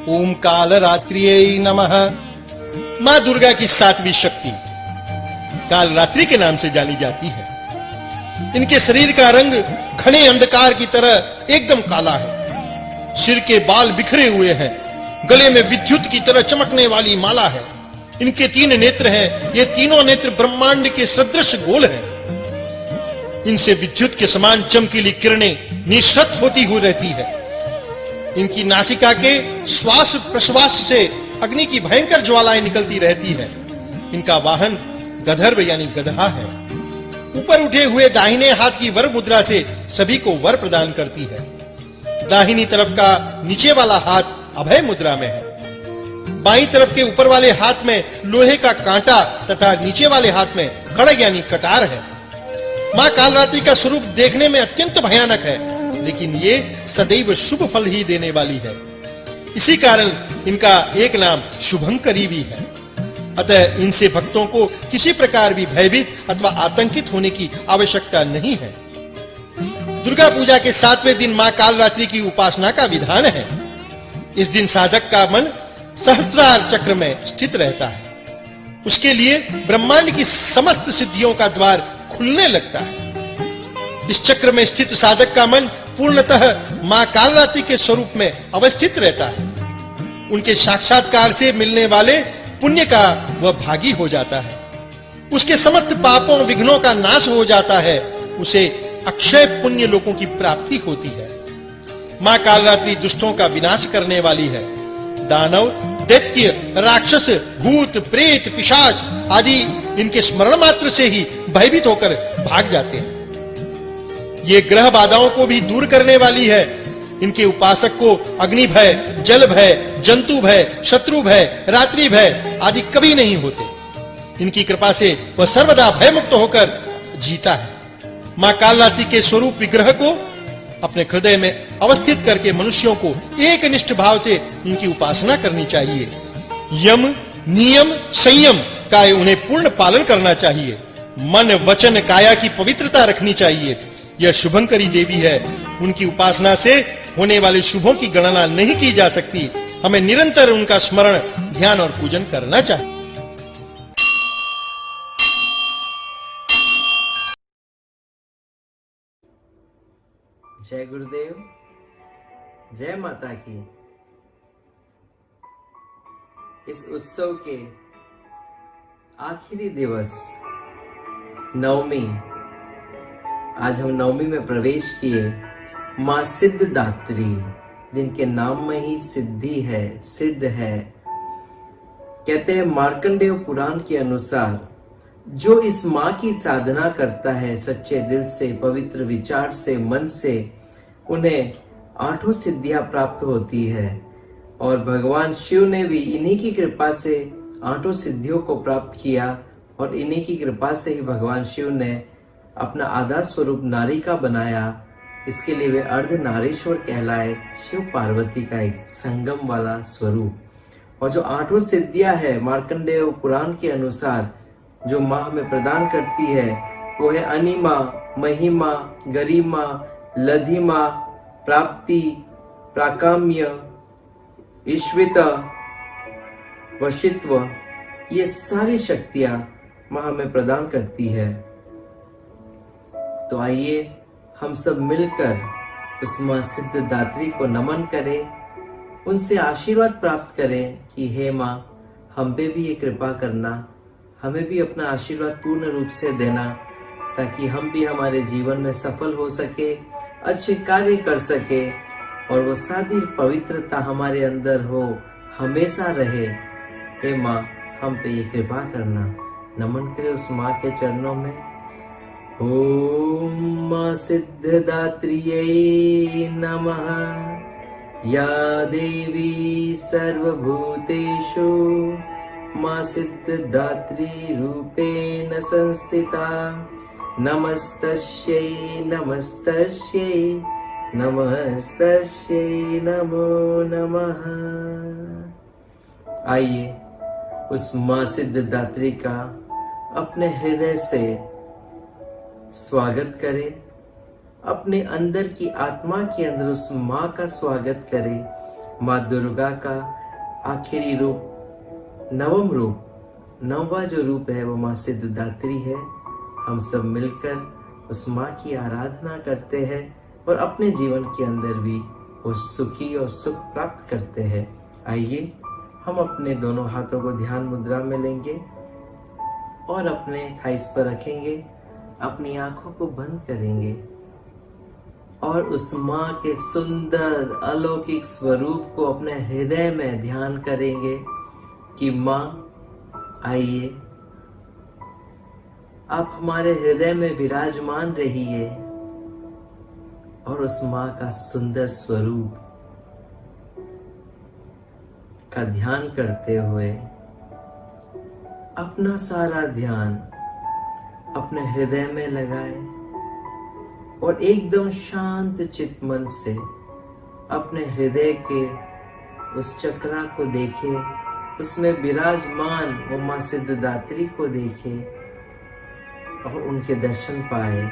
ओम काल रात्रिये नमः। मां दुर्गा की सातवीं शक्ति काल रात्रि के नाम से जानी जाती है। इनके शरीर का रंग घने अंधकार की तरह एकदम काला है। सिर के बाल बिखरे हुए हैं। गले में विद्युत की तरह चमकने वाली माला है। इनके 3 नेत्र हैं। ये तीनों नेत्र ब्रह्मांड के सदृश गोल हैं। इनसे विद्युत के समान चमकीली किरणें निःसृत होती हुई रहती है। इनकी नासिका के श्वास प्रश्वास से अग्नि की भयंकर ज्वालाएं निकलती रहती है। इनका वाहन गधर्व यानी गधा है। ऊपर उठे हुए दाहिने हाथ की वर मुद्रा से सभी को वर प्रदान करती है। दाहिनी तरफ का नीचे वाला हाथ अभय मुद्रा में है। बाईं तरफ के ऊपर वाले हाथ में लोहे का कांटा तथा नीचे वाले हाथ में खड़ग यानी कटार है। मां कालरात्रि का स्वरूप देखने में अत्यंत भयानक है, लेकिन ये सदैव शुभ फल ही देने वाली है। इसी कारण इनका एक नाम शुभंकरी भी है। अतः इनसे भक्तों को किसी प्रकार भी भयभीत अथवा आतंकित होने की आवश्यकता नहीं है। दुर्गा पूजा के 7वें दिन मां कालरात्रि की उपासना का विधान है। इस दिन साधक का मन सहस्त्रार चक्र में स्थित रहता है। उसके लिए ब्रह्मांड की समस्त सिद्धियों का द्वार खुलने लगता है। इस चक्र में स्थित साधक का मन पूर्णतः मां कालरात्रि के स्वरूप में अवस्थित रहता है। उनके साक्षात्कार से मिलने वाले पुण्य का वह भागी हो जाता है। उसके समस्त पापों विघ्नों का नाश हो जाता है। उसे अक्षय पुण्य लोकों की प्राप्ति होती है। मां कालरात्रि दुष्टों का विनाश करने वाली है। दानव, दैत्य, राक्षस, भूत, प्रेत, पिशाच आदि इनके स्मरण मात्र से ही भयभीत होकर भाग जाते हैं। ये ग्रह बाधाओं को भी दूर करने वाली है। इनके उपासक को अग्नि भय, जल भय, जंतु भय, शत्रु भय, रात्रि भय आदि कभी नहीं होते। इनकी कृपा से वह सर्वदा भय मुक्त होकर जीता है। मां कालरात्रि के स्वरूप विग्रह को अपने हृदय में अवस्थित करके मनुष्यों को एक निष्ठ भाव से उनकी उपासना करनी चाहिए। यम, नियम, संयम का उन्हें पूर्ण पालन करना चाहिए। मन, वचन, काया की पवित्रता रखनी चाहिए। यह शुभंकरी देवी है। उनकी उपासना से होने वाले शुभों की गणना नहीं की जा सकती। हमें निरंतर उनका स्मरण, ध्यान और पूजन करना चाहिए। जय गुरुदेव, जय माता की। इस उत्सव के आखिरी दिवस नवमी, आज हम नवमी में प्रवेश किए। मां सिद्धदात्री, जिनके नाम में ही सिद्धि है, सिद्ध है। कहते हैं मार्कंडेय पुराण के अनुसार जो इस मां की साधना करता है सच्चे दिल से, पवित्र विचार से, मन से, उन्हें 8 सिद्धियां प्राप्त होती है। और भगवान शिव ने भी इन्हीं की कृपा से 8 सिद्धियों को प्राप्त किया। और इन्हीं की कृपा से ही भगवान शिव ने अपना आधा स्वरूप नारी का बनाया। इसके लिए वे अर्ध नारीश्वर कहलाए, शिव पार्वती का एक संगम वाला स्वरूप। और जो 8 सिद्धियां है मार्कंडेय पुराण के अनुसार जो मां हमें प्रदान करती है, वो है अनिमा, महिमा, गरिमा, लधिमा, प्राप्ति, प्राकाम्य, ईश्विता, वशित्व। ये सारी शक्तियां मां हमें प्रदान करती है। तो आइए हम सब मिलकर उस मां सिद्धदात्री को नमन करें, उनसे आशीर्वाद प्राप्त करें कि हे मां, हम पे भी ये कृपा करना, हमें भी अपना आशीर्वाद पूर्ण रूप से देना, ताकि हम भी हमारे जीवन में सफल हो सके, अच्छे कार्य कर सके और वो सारी पवित्रता हमारे अंदर हो, हमेशा रहे। हे माँ, हम पे ये कृपा करना। नमन करें उस माँ के चरणों में। ओम माँ सिद्धदात्रिये नमः। या देवी सर्वभूतेषु माँ सिद्धदात्री रूपेण संस्थिता। नमस्तस्यै नमस्तस्यै नमस्तस्यै नमो नमः। आइए उस माँ सिद्धदात्री का अपने हृदय से स्वागत करें, अपने अंदर की आत्मा के अंदर उस माँ का स्वागत करें। माँ दुर्गा का आखिरी रूप, नवम रूप, नौवा जो रूप है वो माँ सिद्धिदात्री है। हम सब मिलकर उस माँ की आराधना करते हैं और अपने जीवन के अंदर भी वो सुखी और सुख प्राप्त करते हैं। आइए हम अपने दोनों हाथों को ध्यान मुद्रा में लेंगे और अपने थाइस पर रखेंगे, अपनी आंखों को बंद करेंगे और उस माँ के सुंदर अलौकिक स्वरूप को अपने हृदय में ध्यान करेंगे कि माँ आइए, आप हमारे हृदय में विराजमान रहिए और उस माँ का सुंदर स्वरूप का ध्यान करते हुए अपना सारा ध्यान अपने हृदय में लगाए और एकदम शांत चित्त मन से अपने हृदय के उस चक्रा को देखे, उसमें विराजमान वो माँ सिद्धिदात्री को देखे और उनके दर्शन पाए।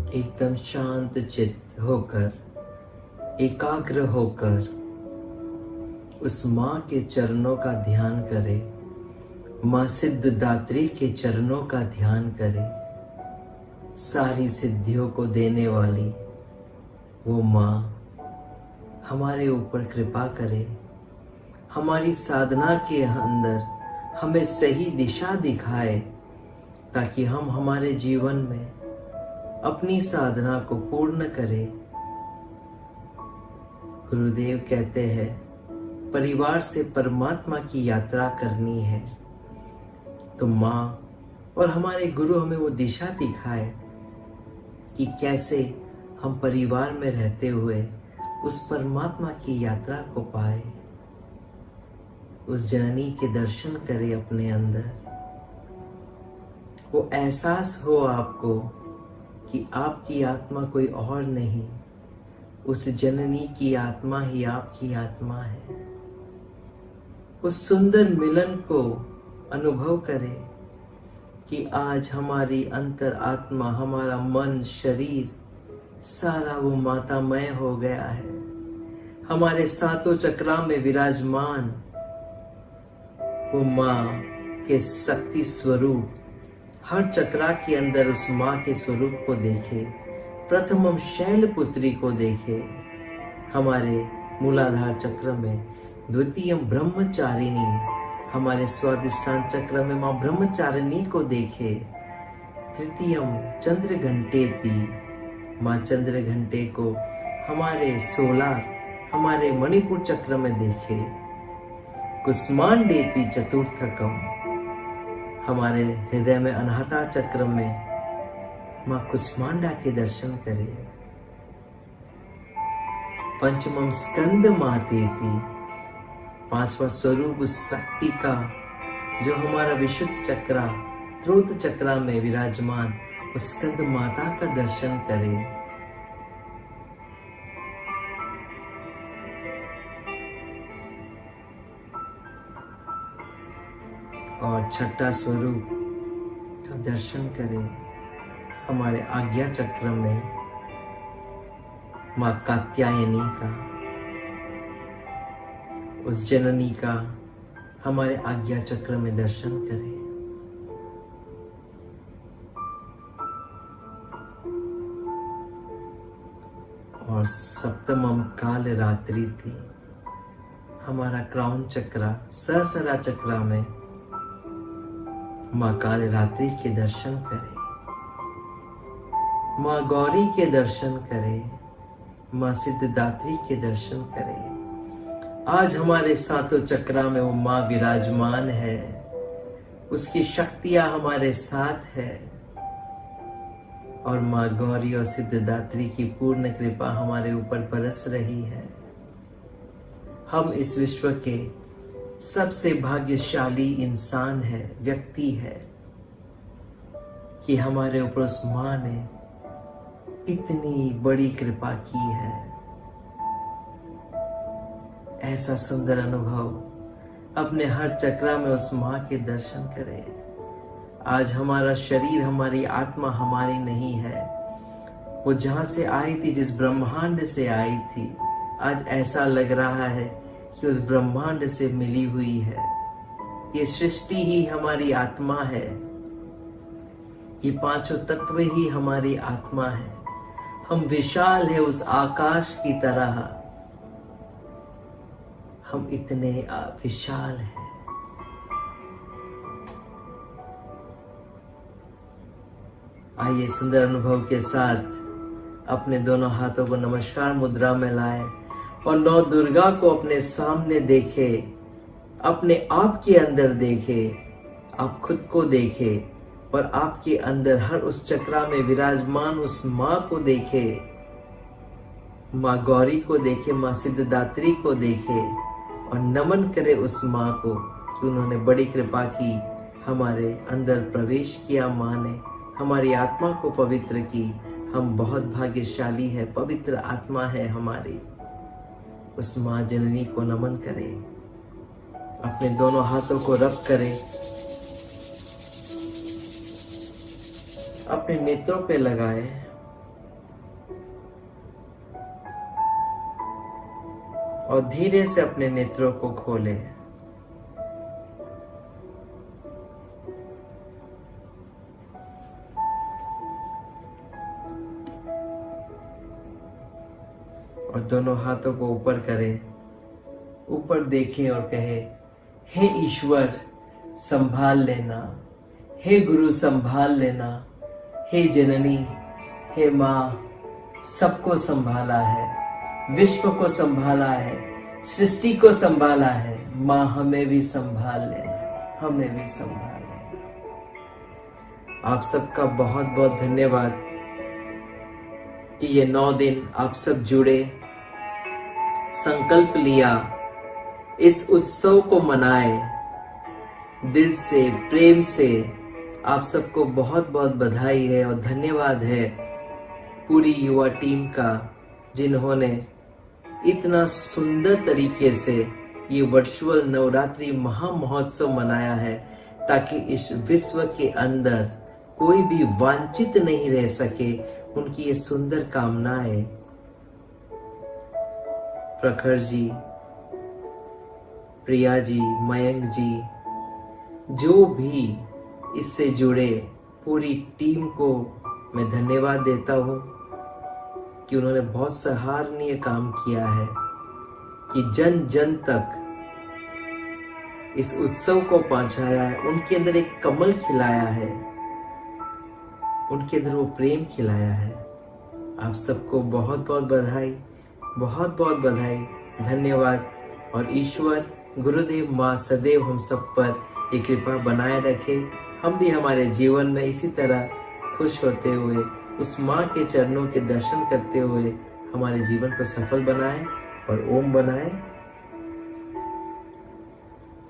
एकदम शांत चित्त होकर, एकाग्र होकर उस माँ के चरणों का ध्यान करें, माँ सिद्धिदात्री के चरणों का ध्यान करें। सारी सिद्धियों को देने वाली वो माँ हमारे ऊपर कृपा करे, हमारी साधना के अंदर हमें सही दिशा दिखाए ताकि हम हमारे जीवन में अपनी साधना को पूर्ण करें। गुरुदेव कहते हैं परिवार से परमात्मा की यात्रा करनी है, तो माँ और हमारे गुरु हमें वो दिशा दिखाए कि कैसे हम परिवार में रहते हुए उस परमात्मा की यात्रा को पाए, उस जननी के दर्शन करें अपने अंदर। वो एहसास हो आपको कि आपकी आत्मा कोई और नहीं, उस जननी की आत्मा ही आपकी आत्मा है। उस सुंदर मिलन को अनुभव करें कि आज हमारी अंतर आत्मा, हमारा मन, शरीर सारा वो मातामय हो गया है। हमारे सातों चक्रा में विराजमान वो माँ के शक्ति स्वरूप, हर चक्रा के अंदर उस माँ के स्वरूप को देखे। प्रथम हम शैलपुत्री को देखे हमारे मूलाधार चक्र में, द्वितीय ब्रह्मचारिणी, हमारे स्वादिष्ठान चक्र में माँ ब्रह्मचारिणी को देखे। तृतीय चंद्र घंटेती, माँ चंद्र घंटे को हमारे सोलार, हमारे मणिपुर चक्र में देखे। कुष्मांडेति चतुर्थकम, हमारे हृदय में अनाहता चक्र में माँ कुष्मांडा के दर्शन करें। पंचमम स्कंद मातेति, पांचवा स्वरूप उस शक्ति का जो हमारा विशुद्ध चक्रा, त्रोत चक्रा में विराजमान उस स्कंद माता का दर्शन करें। और छठा स्वरूप का दर्शन करें हमारे आज्ञा चक्र में माँ कात्यायनी का, उस जननी का हमारे आज्ञा चक्र में दर्शन करें। और सप्तमम काल रात्रि थी। हमारा क्राउन चक्रा सहस्रा चक्रा में माँ काल रात्रि के दर्शन करें, माँ गौरी के दर्शन करें, माँ सिद्धदात्री के दर्शन करें। आज हमारे सातों चक्रा में वो माँ विराजमान है, उसकी शक्तियां हमारे साथ है और माँ गौरी और सिद्धदात्री की पूर्ण कृपा हमारे ऊपर बरस रही है। हम इस विश्व के सबसे भाग्यशाली इंसान है, व्यक्ति है कि हमारे ऊपर उस माँ ने इतनी बड़ी कृपा की है। ऐसा सुंदर अनुभव अपने हर चक्रा में उस माँ के दर्शन करें। आज हमारा शरीर, हमारी आत्मा हमारी नहीं है, वो जहां से आई थी, जिस ब्रह्मांड से आई थी, आज ऐसा लग रहा है कि उस ब्रह्मांड से मिली हुई है। ये सृष्टि ही हमारी आत्मा है, ये पांचों तत्व ही हमारी आत्मा है। हम विशाल है उस आकाश की तरह, हम इतने विशाल हैं। आइए सुंदर अनुभव के साथ अपने दोनों हाथों को नमस्कार मुद्रा में लाए और नौ दुर्गा को अपने सामने देखे, अपने आप के अंदर देखे, आप खुद को देखे और आपके अंदर हर उस चक्रा में विराजमान उस माँ को देखे, माँ गौरी को देखे, माँ सिद्धदात्री को देखे और नमन करे उस माँ को कि उन्होंने बड़ी कृपा की, हमारे अंदर प्रवेश किया, माँ ने हमारी आत्मा को पवित्र की। हम बहुत भाग्यशाली है, पवित्र आत्मा है हमारी। उस माँ जननी को नमन करें, अपने दोनों हाथों को रब करें, अपने नेत्रों पे लगाए और धीरे से अपने नेत्रों को खोले। और दोनों हाथों को ऊपर करें, ऊपर देखें और कहे, हे ईश्वर संभाल लेना, हे गुरु संभाल लेना, हे जननी, हे माँ, सबको संभाला है, विश्व को संभाला है, सृष्टि को संभाला है। माँ हमें भी संभाल लेना, हमें भी संभाल लेना। आप सबका बहुत बहुत धन्यवाद कि ये 9 दिन आप सब जुड़े, संकल्प लिया, इस उत्सव को मनाए। दिल से, प्रेम से आप सबको बहुत बहुत बधाई है और धन्यवाद है पूरी युवा टीम का, जिन्होंने इतना सुंदर तरीके से ये वर्चुअल नवरात्रि महा महोत्सव मनाया है, ताकि इस विश्व के अंदर कोई भी वांछित नहीं रह सके। उनकी ये सुंदर कामनाएं प्रखर जी, प्रिया जी, मयंक जी, जो भी इससे जुड़े पूरी टीम को मैं धन्यवाद देता हूँ कि उन्होंने बहुत सराहनीय काम किया है कि जन जन तक इस उत्सव को पहुंचाया है। उनके अंदर एक कमल खिलाया है, उनके अंदर वो प्रेम खिलाया है। आप सबको बहुत बहुत बधाई, बहुत बहुत बधाई, धन्यवाद। और ईश्वर गुरुदेव माँ सदैव हम सब पर ये कृपा बनाए रखे। हम भी हमारे जीवन में इसी तरह खुश होते हुए उस माँ के चरणों के दर्शन करते हुए हमारे जीवन को सफल बनाए और ओम बनाए।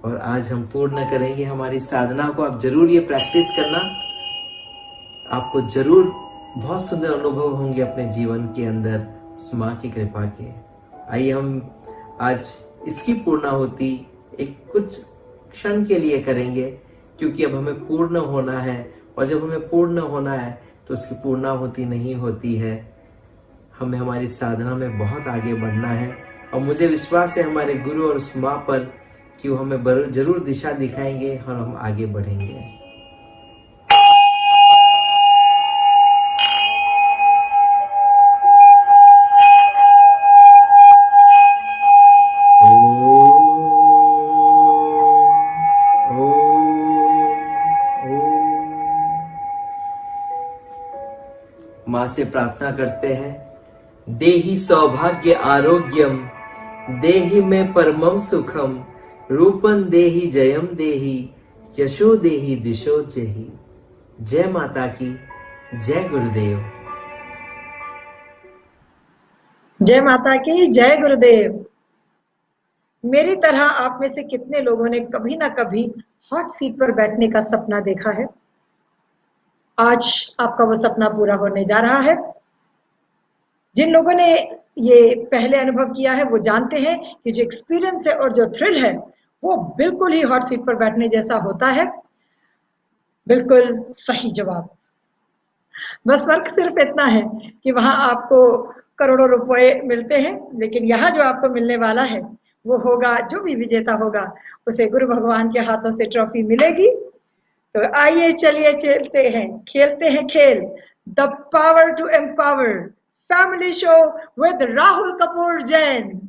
और आज हम पूर्ण करेंगे हमारी साधना को। आप जरूर ये प्रैक्टिस करना, आपको जरूर बहुत सुंदर अनुभव होंगे अपने जीवन के अंदर उस माँ की कृपा के। आइए हम आज इसकी पूर्णाहुति एक कुछ क्षण के लिए करेंगे, क्योंकि अब हमें पूर्ण होना है और जब हमें पूर्ण होना है तो उसकी पूर्णाहुति नहीं होती है। हमें हमारी साधना में बहुत आगे बढ़ना है और मुझे विश्वास है हमारे गुरु और उस माँ पर कि वो हमें जरूर दिशा दिखाएंगे और हम आगे बढ़ेंगे। माँ से प्रार्थना करते हैं, देहि सौभाग्य आरोग्यम, देहि में परमम सुखम, रूपं देहि जयम देहि, यशो देहि दिशो जहि। जय माता की, जय गुरुदेव। जय माता की, जय गुरुदेव। मेरी तरह आप में से कितने लोगों ने कभी ना कभी हॉट सीट पर बैठने का सपना देखा है? आज आपका वो सपना पूरा होने जा रहा है। जिन लोगों ने ये पहले अनुभव किया है वो जानते हैं कि जो एक्सपीरियंस है और जो थ्रिल है वो बिल्कुल ही हॉट सीट पर बैठने जैसा होता है। बिल्कुल सही जवाब। बस फर्क सिर्फ इतना है कि वहां आपको करोड़ों रुपए मिलते हैं, लेकिन यहाँ जो आपको मिलने वाला है वो होगा, जो भी विजेता होगा उसे गुरु भगवान के हाथों से ट्रॉफी मिलेगी। तो आइए चलिए चलते हैं, खेलते हैं खेल, the power to empower family show with Rahul Kapoor Jain.